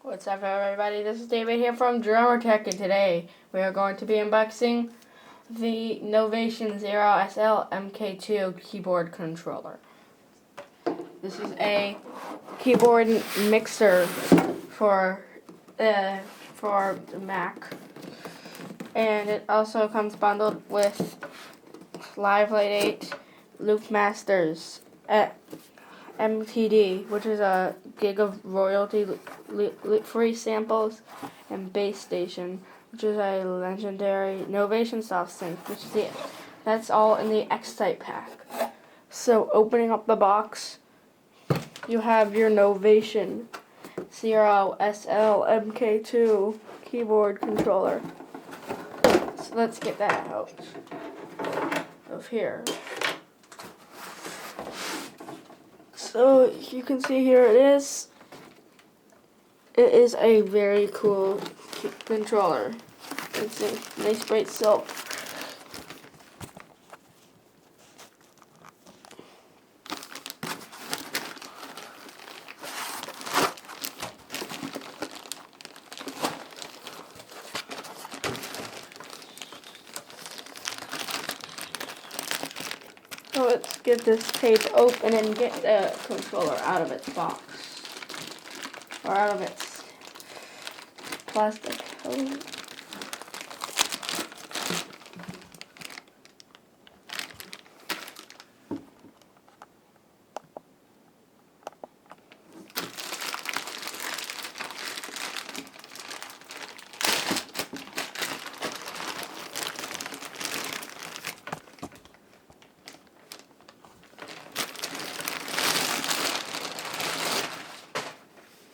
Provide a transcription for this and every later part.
What's up, everybody? This is David here from Drummer Tech, and today we are going to be unboxing the Novation ZeRO SL MkII keyboard controller. This is a keyboard mixer for the Mac, and it also comes bundled with Live Light 8 Loop Masters at MTD, which is a gig of royalty-free samples, and Bass Station, which is a legendary Novation soft synth, that's all in the X-Type pack. So opening up the box, you have your Novation ZeRO SL MkII keyboard controller. So let's get that out of here. So you can see here it is. It is a very cool controller. It's a nice bright silk. So let's get this tape open and get the controller out of its box, or out of its plastic cover.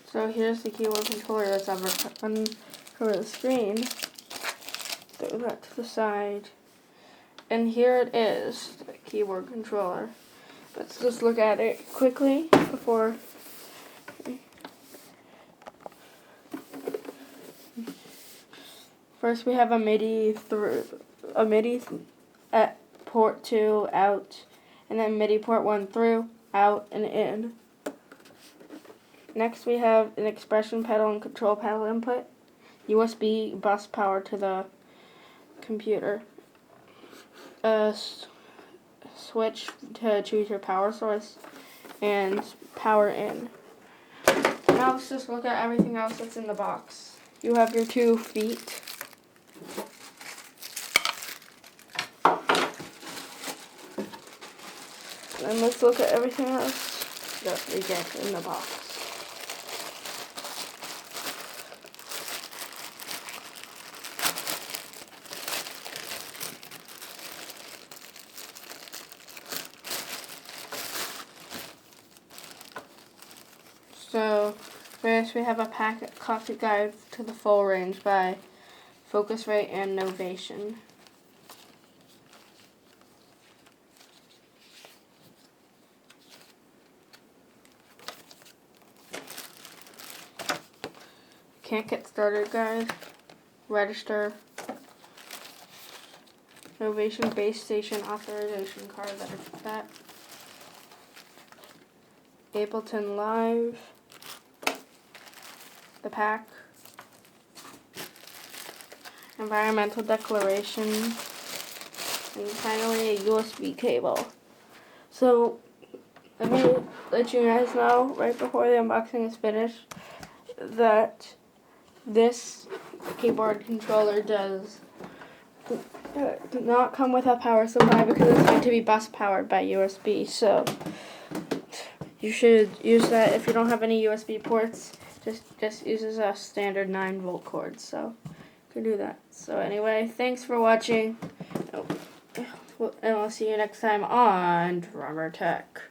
So here's the keyboard controller that's over the screen. Throw that to the side. And here it is, the keyboard controller. Let's just look at it quickly before. First we have a MIDI at port 2 out, and then MIDI port 1 through, out, and in. Next we have an expression pedal and control panel input, USB bus power to the computer, a switch to choose your power source, and power in. Now let's just look at everything else that's in the box. You have your 2 feet. And let's look at everything else that we get in the box. So first we have a copy guide to the full range by Focusrite and Novation. Can't get started guide, register, Novation Bass Station authorization card, that is that, Ableton Live, the pack, environmental declaration, and finally a USB cable. So let me let you guys know right before the unboxing is finished that this keyboard controller does not come with a power supply because it's going to be bus powered by USB. So you should use that. If you don't have any USB ports, just uses a standard 9-volt cord. So you can do that. So anyway, thanks for watching, and I'll see you next time on Drummer Tech.